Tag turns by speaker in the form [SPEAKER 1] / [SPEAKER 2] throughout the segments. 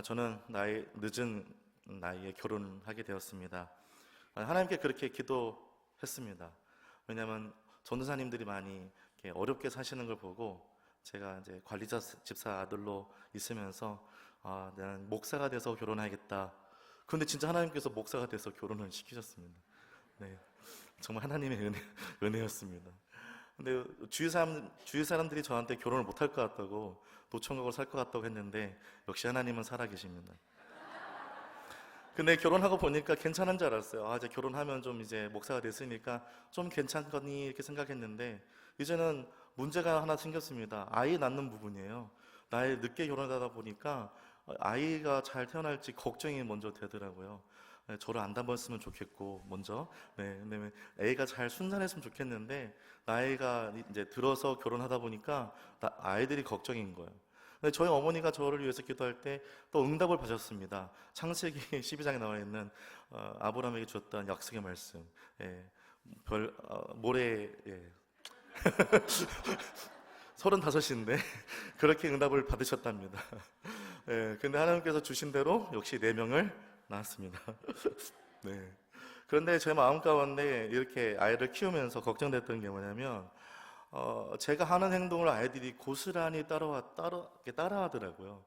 [SPEAKER 1] 저는 늦은 나이에 결혼하게 되었습니다. 하나님께 그렇게 기도했습니다. 왜냐하면 전도사님들이 많이 이렇게 어렵게 사시는 걸 보고 제가 이제 관리자 집사 아들로 있으면서 나는 목사가 돼서 결혼하겠다. 그런데 진짜 하나님께서 목사가 돼서 결혼을 시키셨습니다. 네, 정말 하나님의 은혜였습니다. 근데 주위 사람들이 저한테 결혼을 못할 것 같다고, 노총각으로 살 것 같다고 했는데 역시 하나님은 살아계십니다. 근데 결혼하고 보니까 괜찮은 줄 알았어요. 이제 결혼하면 좀 이제 목사가 됐으니까 좀 괜찮거니 이렇게 생각했는데 이제는 문제가 하나 생겼습니다. 아이 낳는 부분이에요. 나이 늦게 결혼하다 보니까 아이가 잘 태어날지 걱정이 먼저 되더라고요. 저를 안 담았으면 좋겠고 먼저 근데 애가 잘 순산했으면 좋겠는데 나이가 이제 들어서 결혼하다 보니까 아이들이 걱정인 거예요. 근데 저희 어머니가 저를 위해서 기도할 때 또 응답을 받았습니다. 창세기 12장에 나와 있는 아브라함에게 주었던 약속의 말씀, 모래 35인데 그렇게 응답을 받으셨답니다. 근데 하나님께서 주신 대로 역시 4명을 낳았습니다. 네. 그런데 제 마음 가운데 이렇게 아이를 키우면서 걱정됐던 게 뭐냐면 제가 하는 행동을 아이들이 고스란히 따라하더라고요.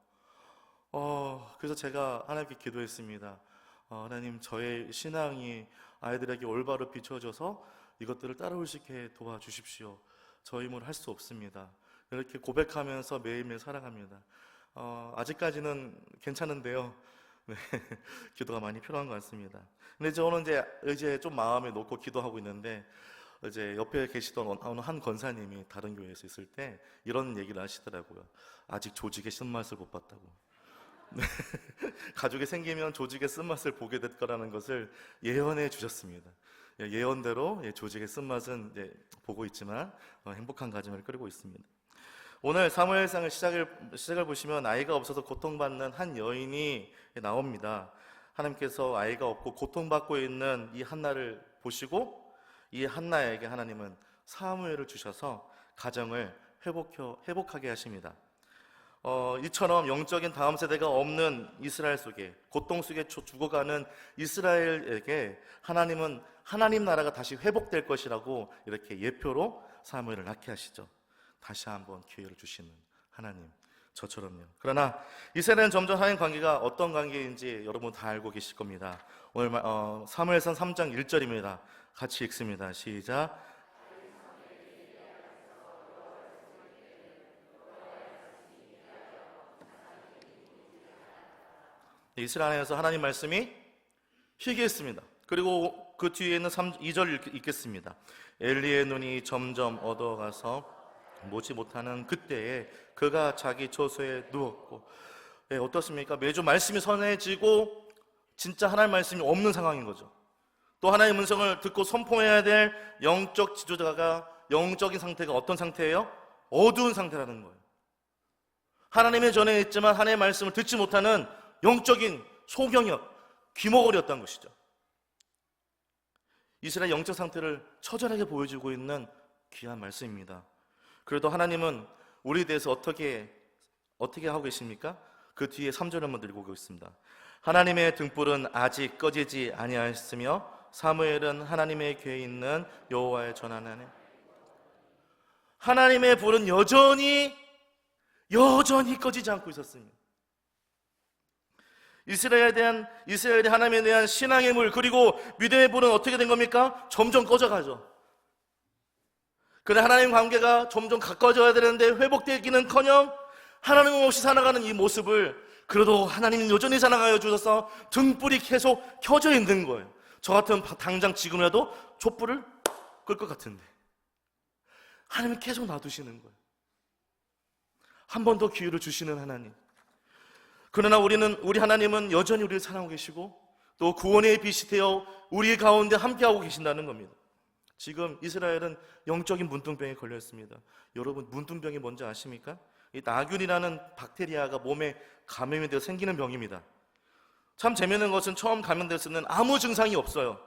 [SPEAKER 1] 그래서 제가 하나님께 기도했습니다. 하나님, 저의 신앙이 아이들에게 올바로 비춰져서 이것들을 따라올 수 있게 도와주십시오. 저 힘으로 할 수 없습니다. 이렇게 고백하면서 매일매일 살아갑니다. 아직까지는 괜찮은데요. 네, 기도가 많이 필요한 것 같습니다. 근데 저는 이제 좀 마음에 놓고 기도하고 있는데 이제 옆에 계시던 어느 한 권사님이 다른 교회에서 있을 때 이런 얘기를 하시더라고요. 아직 조직의 쓴맛을 못 봤다고. 네, 가족이 생기면 조직의 쓴맛을 보게 될 거라는 것을 예언해 주셨습니다. 예언대로 조직의 쓴맛은 이제 보고 있지만 행복한 가정을 끌고 있습니다. 오늘 사무엘상을 시작을 보시면 아이가 없어서 고통받는 한 여인이 나옵니다. 하나님께서 아이가 없고 고통받고 있는 이 한나를 보시고 이 한나에게 하나님은 사무엘을 주셔서 가정을 회복하게 하십니다. 이처럼 영적인 다음 세대가 없는 이스라엘 속에, 고통 속에 죽어가는 이스라엘에게 하나님은 하나님 나라가 다시 회복될 것이라고 이렇게 예표로 사무엘을 낳게 하시죠. 다시 한번 기회를 주시는 하나님, 저처럼요. 그러나 이스라엘은 점점 하나님 관계가 어떤 관계인지 여러분 다 알고 계실 겁니다. 오늘 사무엘상 3장 1절입니다. 같이 읽습니다. 시작. 이스라엘에서 하나님 말씀이 희귀했습니다. 그리고 그 뒤에 있는 2절 읽겠습니다. 엘리의 눈이 점점 어두워가서 보지 못하는 그때에 그가 자기 처소에 누웠고, 어떻습니까? 매주 말씀이 선해지고 진짜 하나님 말씀이 없는 상황인 거죠. 또 하나님의 음성을 듣고 선포해야 될 영적 지도자가 영적인 상태가 어떤 상태예요? 어두운 상태라는 거예요. 하나님의 전에 있지만 하나님의 말씀을 듣지 못하는 영적인 소경역, 귀머거리였다는 것이죠. 이스라엘 영적 상태를 처절하게 보여주고 있는 귀한 말씀입니다. 그래도 하나님은 우리에 대해서 어떻게 하고 계십니까? 그 뒤에 3절을 한번 들고 오겠습니다. 하나님의 등불은 아직 꺼지지 아니하였으며 사무엘은 하나님의 궤에 있는 여호와의 전하나니, 하나님의 불은 여전히 꺼지지 않고 있었습니다. 이스라엘에 하나님에 대한 신앙의 물, 그리고 믿음의 불은 어떻게 된 겁니까? 점점 꺼져가죠. 그런데 하나님 관계가 점점 가까워져야 되는데 회복되기는커녕 하나님 없이 살아가는 이 모습을, 그래도 하나님은 여전히 살아가여 주셔서 등불이 계속 켜져 있는 거예요. 저 같으면 당장 지금이라도 촛불을 끌 것 같은데 하나님은 계속 놔두시는 거예요. 한 번 더 기회를 주시는 하나님. 그러나 우리 하나님은 여전히 우리를 사랑하고 계시고 또 구원의 빛이 되어 우리 가운데 함께하고 계신다는 겁니다. 지금 이스라엘은 영적인 문둥병에 걸려 있습니다. 여러분, 문둥병이 뭔지 아십니까? 이 나균이라는 박테리아가 몸에 감염이 되어 생기는 병입니다. 참 재미있는 것은 처음 감염됐을 때는 아무 증상이 없어요.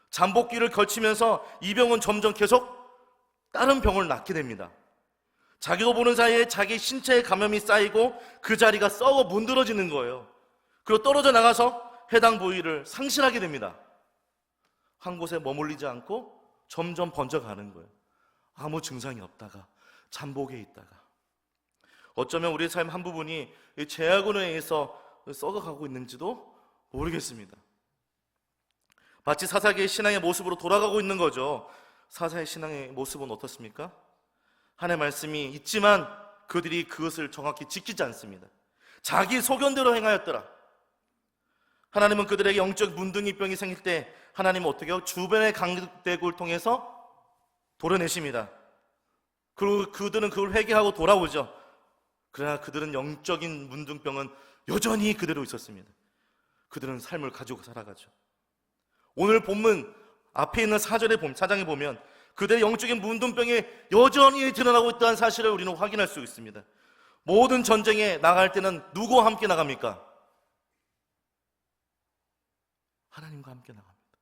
[SPEAKER 1] 잠복기를 걸치면서 이 병은 점점 계속 다른 병을 낳게 됩니다. 자기도 모르는 사이에 자기 신체에 감염이 쌓이고 그 자리가 썩어 문드러지는 거예요. 그리고 떨어져 나가서 해당 부위를 상실하게 됩니다. 한 곳에 머물리지 않고 점점 번져가는 거예요. 아무 증상이 없다가 잠복해 있다가, 어쩌면 우리의 삶 한 부분이 이 죄악으로 인해서 썩어가고 있는지도 모르겠습니다. 마치 사사기의 신앙의 모습으로 돌아가고 있는 거죠. 사사의 신앙의 모습은 어떻습니까? 하나님의 말씀이 있지만 그들이 그것을 정확히 지키지 않습니다. 자기 소견대로 행하였더라. 하나님은 그들에게 영적 문둥이병이 생길 때 하나님은 어떻게 해요? 주변의 강대국을 통해서 도려내십니다. 그리고 그들은 그걸 회개하고 돌아오죠. 그러나 그들은 영적인 문둥병은 여전히 그대로 있었습니다. 그들은 삶을 가지고 살아가죠. 오늘 본문 앞에 있는 4장에 보면 그들의 영적인 문둥병이 여전히 드러나고 있다는 사실을 우리는 확인할 수 있습니다. 모든 전쟁에 나갈 때는 누구와 함께 나갑니까? 하나님과 함께 나갑니다.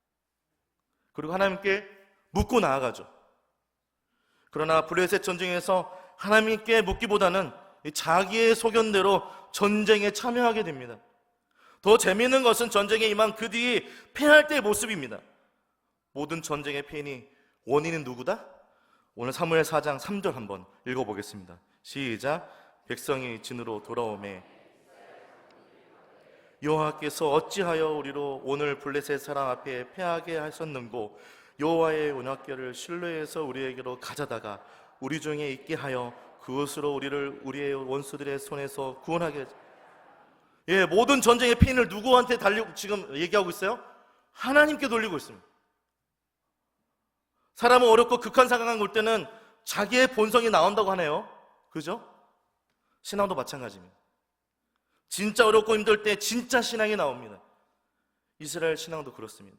[SPEAKER 1] 그리고 하나님께 묻고 나아가죠. 그러나 블레셋 전쟁에서 하나님께 묻기보다는 자기의 소견대로 전쟁에 참여하게 됩니다. 더 재미있는 것은 전쟁에 임한 그들이 패할 때의 모습입니다. 모든 전쟁의 패인이 원인은 누구다? 오늘 사무엘 4장 3절 한번 읽어보겠습니다. 시작. 백성이 진으로 돌아오매 여호와께서 어찌하여 우리로 오늘 블레셋 사람 앞에 패하게 하셨는고, 여호와의 언약궤를 실로에서 우리에게로 가져다가 우리 중에 있게 하여 그것으로 우리를 우리의 원수들의 손에서 구원하게. 모든 전쟁의 패인을 누구한테 지금 얘기하고 있어요? 하나님께 돌리고 있습니다. 사람은 어렵고 극한 상황을 올 때는 자기의 본성이 나온다고 하네요. 그죠? 신앙도 마찬가지입니다. 진짜 어렵고 힘들 때 진짜 신앙이 나옵니다. 이스라엘 신앙도 그렇습니다.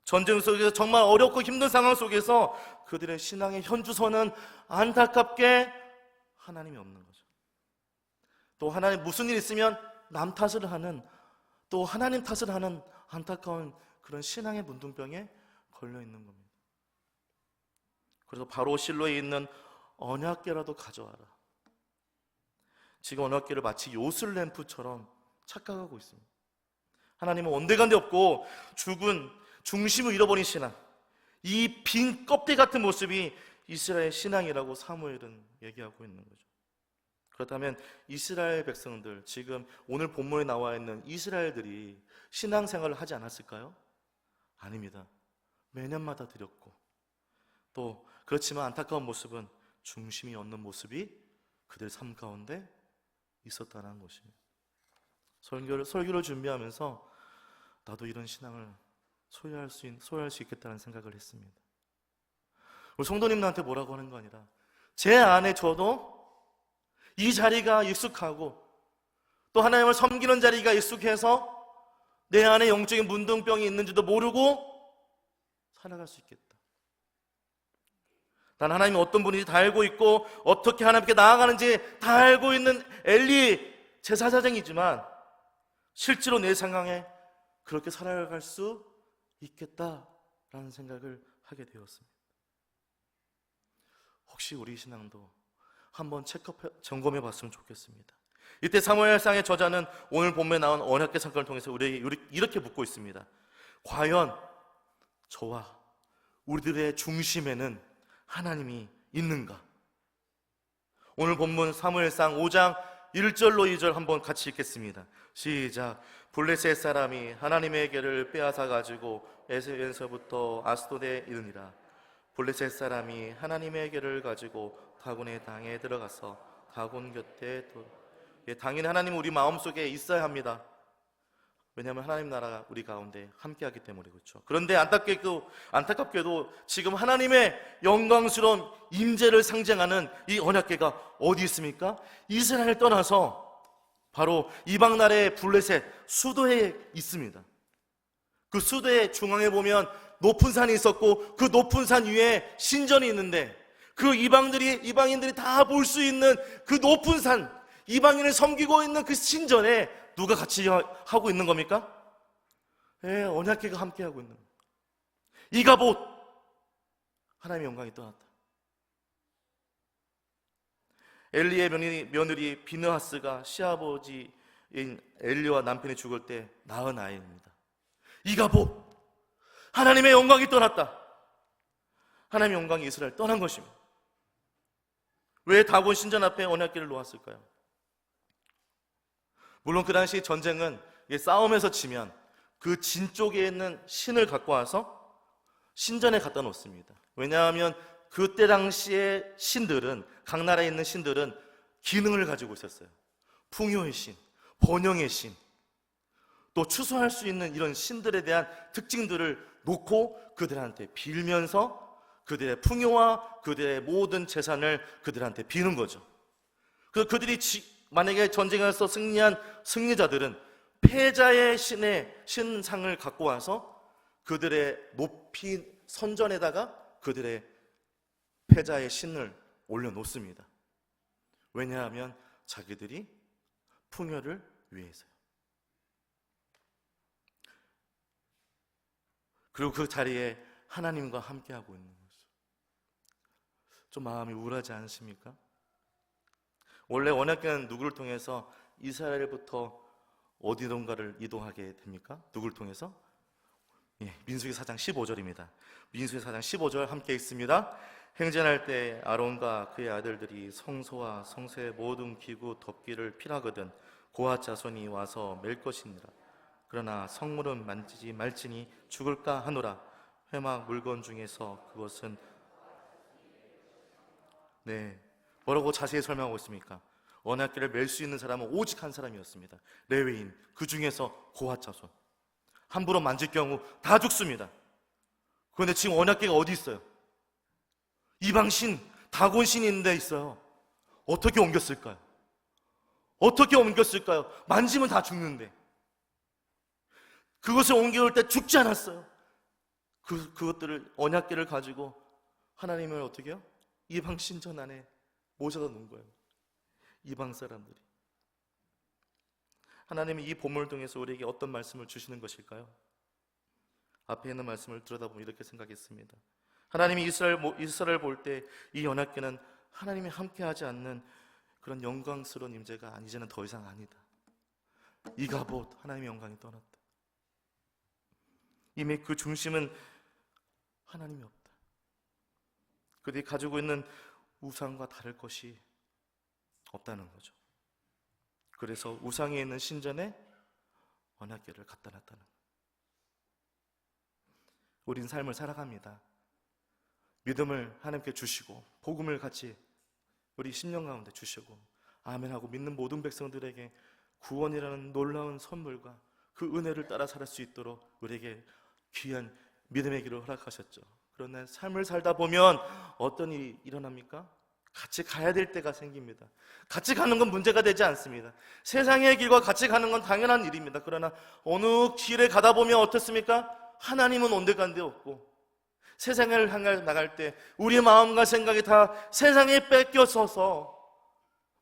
[SPEAKER 1] 전쟁 속에서 정말 어렵고 힘든 상황 속에서 그들의 신앙의 현주소는 안타깝게 하나님이 없는 거죠. 또 하나님 무슨 일 있으면 남 탓을 하는, 또 하나님 탓을 하는 안타까운 그런 신앙의 문둥병에 걸려 있는 겁니다. 그래서 바로 실로에 있는 언약궤라도 가져와라. 지금 언약궤를 마치 요술램프처럼 착각하고 있습니다. 하나님은 온데간데 없고 죽은 중심을 잃어버린 신앙, 이 빈 껍데기 같은 모습이 이스라엘 신앙이라고 사무엘은 얘기하고 있는 거죠. 그렇다면 이스라엘 백성들, 지금 오늘 본문에 나와 있는 이스라엘들이 신앙생활을 하지 않았을까요? 아닙니다. 매년마다 드렸고, 또 그렇지만 안타까운 모습은 중심이 없는 모습이 그들 삶 가운데 있었다는 것입니다. 설교를 준비하면서 나도 이런 신앙을 소유할 수 있겠다는 생각을 했습니다. 우리 성도님들한테 뭐라고 하는 거 아니라 제 안에 저도 이 자리가 익숙하고 또 하나님을 섬기는 자리가 익숙해서 내 안에 영적인 문둥병이 있는지도 모르고 살아갈 수 있겠다. 난 하나님이 어떤 분인지 다 알고 있고 어떻게 하나님께 나아가는지 다 알고 있는 엘리 제사장이지만 실제로 내 상황에 그렇게 살아갈 수 있겠다라는 생각을 하게 되었습니다. 혹시 우리 신앙도 한번 점검해 봤으면 좋겠습니다. 이때 사무엘상의 저자는 오늘 본문에 나온 언약궤 사건을 통해서 우리에게 이렇게 묻고 있습니다. 과연 저와 우리들의 중심에는 하나님이 있는가? 오늘 본문 사무엘상 5장 1절로 2절 한번 같이 읽겠습니다. 시작. 블레셋 사람이 하나님의 궤를 빼앗아 가지고 에서부터 아스돗에 이르니라. 블레셋 사람이 하나님의 궤를 가지고 다곤의 당에 들어가서 다곤 곁에 당연히 하나님은 우리 마음속에 있어야 합니다. 왜냐하면 하나님 나라가 우리 가운데 함께하기 때문에 그렇죠. 그런데 안타깝게도 지금 하나님의 영광스러운 임재를 상징하는 이 언약궤가 어디 있습니까? 이스라엘을 떠나서 바로 이방 나라의 블레셋 수도에 있습니다. 그 수도의 중앙에 보면 높은 산이 있었고 그 높은 산 위에 신전이 있는데 그 이방인들이 다 볼 수 있는 그 높은 산, 이방인을 섬기고 있는 그 신전에 누가 같이 하고 있는 겁니까? 언약궤가 함께 하고 있는 겁니다. 이가봇, 하나님의 영광이 떠났다. 엘리의 며느리 비느하스가 시아버지 이 엘리와 남편이 죽을 때 낳은 아이입니다. 이가봇, 하나님의 영광이 떠났다. 하나님의 영광이 이스라엘 떠난 것입니다. 왜 다곤 신전 앞에 언약궤를 놓았을까요? 물론 그 당시 전쟁은 싸움에서 지면 그 진 쪽에 있는 신을 갖고 와서 신전에 갖다 놓습니다. 왜냐하면 그때 당시의 신들은, 각 나라에 있는 신들은 기능을 가지고 있었어요. 풍요의 신, 번영의 신, 또 추수할 수 있는 이런 신들에 대한 특징들을 놓고 그들한테 빌면서 그들의 풍요와 그들의 모든 재산을 그들한테 비는 거죠. 그래서 그들이 만약에 전쟁에서 승리한 승리자들은 패자의 신상을 갖고 와서 그들의 높이 선전에다가 그들의 패자의 신을 올려놓습니다. 왜냐하면 자기들이 풍요를 위해서요. 그리고 그 자리에 하나님과 함께하고 있는 거죠. 좀 마음이 우울하지 않으십니까? 원래 언약궤는 누구를 통해서 이스라엘부터 어디론가를 이동하게 됩니까? 누구를 통해서? 민수기 4장 15절입니다. 민수기 4장 15절 함께 읽습니다. 행진할 때 아론과 그의 아들들이 성소와 성소의 모든 기구 덮기를 필하거든 고핫 자손이 와서 맬 것이니라. 그러나 성물은 만지지 말지니 죽을까 하노라. 회막 물건 중에서 그것은 뭐라고 자세히 설명하고 있습니까? 언약궤를 맬 수 있는 사람은 오직 한 사람이었습니다. 레위인, 그 중에서 고핫 자손. 함부로 만질 경우 다 죽습니다. 그런데 지금 언약궤가 어디 있어요? 이방신, 다곤신이 있는 데 있어요. 어떻게 옮겼을까요? 어떻게 옮겼을까요? 만지면 다 죽는데 그것을 옮겨올 때 죽지 않았어요. 그것들을, 언약궤를 가지고 하나님을 어떻게 해요? 이방 신전 안에 모셔다 놓은 거예요. 이방 사람들이. 하나님이 이 본문을 통해서 우리에게 어떤 말씀을 주시는 것일까요? 앞에 있는 말씀을 들여다보면 이렇게 생각했습니다. 하나님이 이스라엘 볼 때 이 언약궤는 하나님이 함께하지 않는 그런 영광스러운 임재가 이제는 더 이상 아니다. 이가봇, 하나님의 영광이 떠났다. 이미 그 중심은 하나님이 없다. 그들이 가지고 있는 우상과 다를 것이 없다는 거죠. 그래서 우상에 있는 신전에 언약궤를 갖다 놨다는 거예요. 우린 삶을 살아갑니다. 믿음을 하나님께 주시고 복음을 같이 우리 심령 가운데 주시고 아멘하고 믿는 모든 백성들에게 구원이라는 놀라운 선물과 그 은혜를 따라 살 수 있도록 우리에게 귀한 믿음의 길을 허락하셨죠. 그러나 삶을 살다 보면 어떤 일이 일어납니까? 같이 가야 될 때가 생깁니다. 같이 가는 건 문제가 되지 않습니다. 세상의 길과 같이 가는 건 당연한 일입니다. 그러나 어느 길에 가다 보면 어떻습니까? 하나님은 온데간데 없고 세상을 향해 나갈 때 우리의 마음과 생각이 다 세상에 뺏겨서서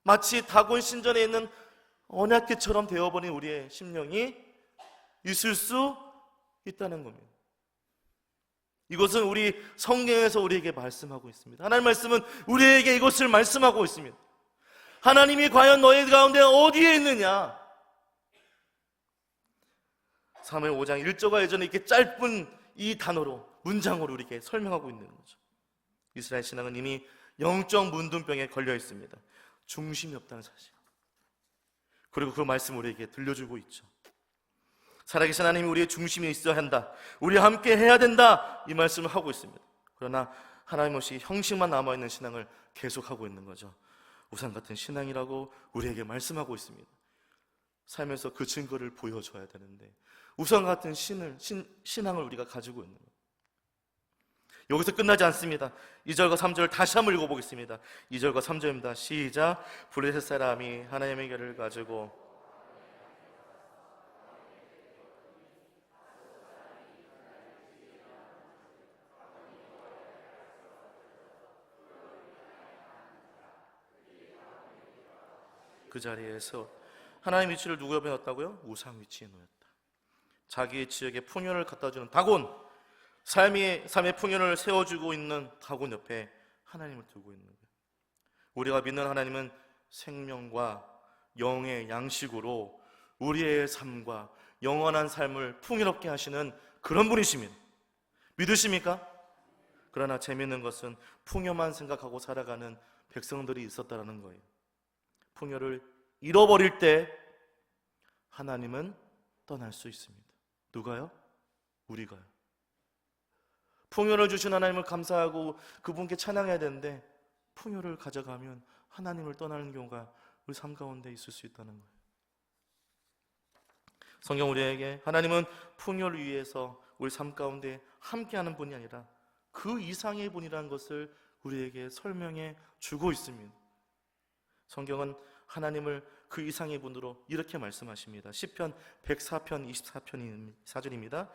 [SPEAKER 1] 마치 다곤 신전에 있는 언약궤처럼 되어버린 우리의 심령이 있을 수 있다는 겁니다. 이것은 우리 성경에서 우리에게 말씀하고 있습니다. 하나님의 말씀은 우리에게 이것을 말씀하고 있습니다. 하나님이 과연 너희 가운데 어디에 있느냐? 사무엘 5장 1절과 예전에 이렇게 짧은 이 단어로, 문장으로 우리에게 설명하고 있는 거죠. 이스라엘 신앙은 이미 영적 문둥병에 걸려 있습니다. 중심이 없다는 사실. 그리고 그 말씀 우리에게 들려주고 있죠. 살아계신 하나님이 우리의 중심에 있어야 한다, 우리와 함께 해야 된다, 이 말씀을 하고 있습니다. 그러나 하나님 없이 형식만 남아있는 신앙을 계속하고 있는 거죠. 우상 같은 신앙이라고 우리에게 말씀하고 있습니다. 살면서 그 증거를 보여줘야 되는데 우상 같은 신앙을 우리가 가지고 있는 거예요. 여기서 끝나지 않습니다. 2절과 3절 다시 한번 읽어보겠습니다. 2절과 3절입니다. 시작. 블레셋 사람이 하나님의 결을 가지고 그 자리에서 하나님 위치를 누구 옆에 놨다고요? 우상 위치에 놓였다. 자기의 지역에 풍요를 갖다주는 다곤, 삶의 풍요를 세워주고 있는 다곤 옆에 하나님을 두고 있는 거예요. 우리가 믿는 하나님은 생명과 영의 양식으로 우리의 삶과 영원한 삶을 풍요롭게 하시는 그런 분이십니다. 믿으십니까? 그러나 재미있는 것은 풍요만 생각하고 살아가는 백성들이 있었다는 거예요. 풍요를 잃어버릴 때 하나님은 떠날 수 있습니다. 누가요? 우리가요. 풍요를 주신 하나님을 감사하고 그분께 찬양해야 되는데 풍요를 가져가면 하나님을 떠나는 경우가 우리 삶 가운데 있을 수 있다는 거예요. 성경 우리에게 하나님은 풍요를 위해서 우리 삶 가운데 함께하는 분이 아니라 그 이상의 분이라는 것을 우리에게 설명해 주고 있습니다. 성경은 하나님을 그 이상의 분으로 이렇게 말씀하십니다. 시편 104편 24절입니다.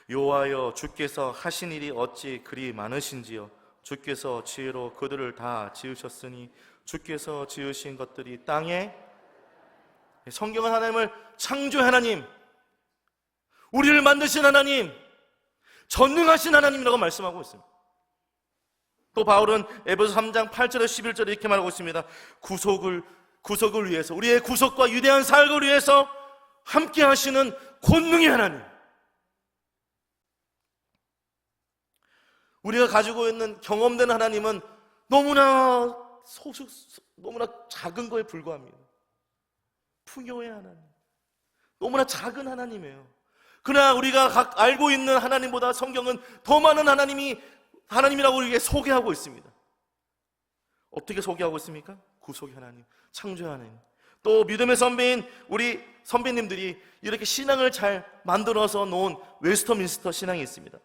[SPEAKER 1] 여호와여, 주께서 하신 일이 어찌 그리 많으신지요. 주께서 지혜로 그들을 다 지으셨으니 주께서 지으신 것들이 땅에. 성경은 하나님을 창조의 하나님, 우리를 만드신 하나님, 전능하신 하나님이라고 말씀하고 있습니다. 또 바울은 에베소 3장 8절에 11절에 이렇게 말하고 있습니다. 구속을 위해서, 우리의 구속과 위대한 사역을 위해서 함께 하시는 권능의 하나님, 우리가 가지고 있는 경험된 하나님은 너무나 작은 거에 불과합니다. 풍요의 하나님, 너무나 작은 하나님이에요. 그러나 우리가 알고 있는 하나님보다 성경은 더 많은 하나님이라고 우리에게 소개하고 있습니다. 어떻게 소개하고 있습니까? 구속의 하나님, 창조의 하나님. 또 믿음의 선배인 우리 선배님들이 이렇게 신앙을 잘 만들어서 놓은 웨스터민스터 신앙이 있습니다.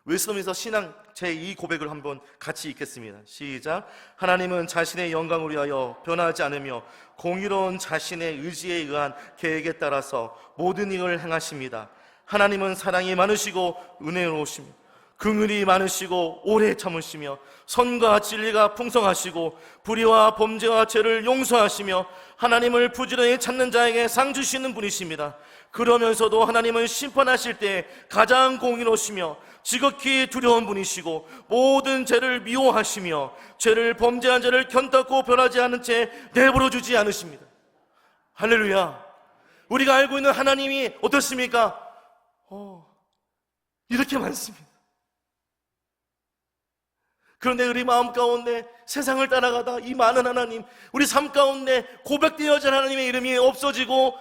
[SPEAKER 1] 웨스터민스터 신앙 제2 고백을 한번 같이 읽겠습니다. 시작. 하나님은 자신의 영광을 위하여 변하지 않으며 공의로운 자신의 의지에 의한 계획에 따라서 모든 일을 행하십니다. 하나님은 사랑이 많으시고 은혜로우시며 긍휼이 많으시고 오래 참으시며 선과 진리가 풍성하시고 불의와 범죄와 죄를 용서하시며 하나님을 부지런히 찾는 자에게 상 주시는 분이십니다. 그러면서도 하나님은 심판하실 때 가장 공의로우시며 지극히 두려운 분이시고 모든 죄를 미워하시며 죄를 범죄한 자를 견닫고 변하지 않은 채 내버려 두지 않으십니다. 할렐루야. 우리가 알고 있는 하나님이 어떻습니까? 이렇게 많습니다. 그런데 우리 마음 가운데 세상을 따라가다 이 많은 하나님, 우리 삶 가운데 고백되어진 하나님의 이름이 없어지고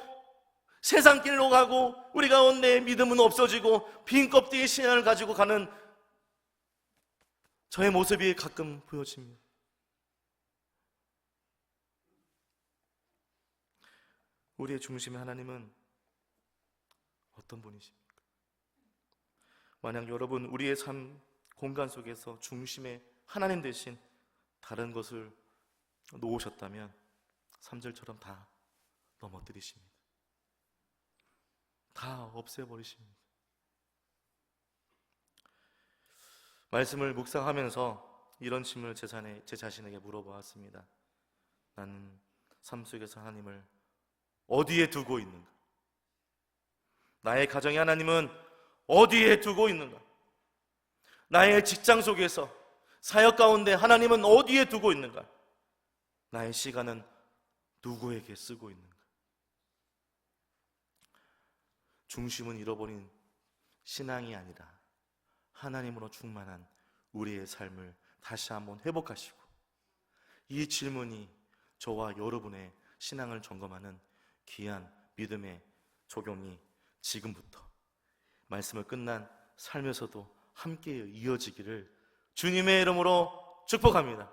[SPEAKER 1] 세상 길로 가고 우리 가운데 믿음은 없어지고 빈 껍데기 신앙을 가지고 가는 저의 모습이 가끔 보여집니다. 우리의 중심의 하나님은 어떤 분이십니까? 만약 여러분 우리의 삶 공간 속에서 중심의 하나님 대신 다른 것을 놓으셨다면 3절처럼 다 넘어뜨리십니다. 다 없애버리십니다. 말씀을 묵상하면서 이런 질문을 제 자신에게 물어보았습니다. 나는 삶 속에서 하나님을 어디에 두고 있는가? 나의 가정의 하나님은 어디에 두고 있는가? 나의 직장 속에서 사역 가운데 하나님은 어디에 두고 있는가? 나의 시간은 누구에게 쓰고 있는가? 중심은 잃어버린 신앙이 아니라 하나님으로 충만한 우리의 삶을 다시 한번 회복하시고, 이 질문이 저와 여러분의 신앙을 점검하는 귀한 믿음의 적용이 지금부터 말씀을 끝난 삶에서도 함께 이어지기를 주님의 이름으로 축복합니다.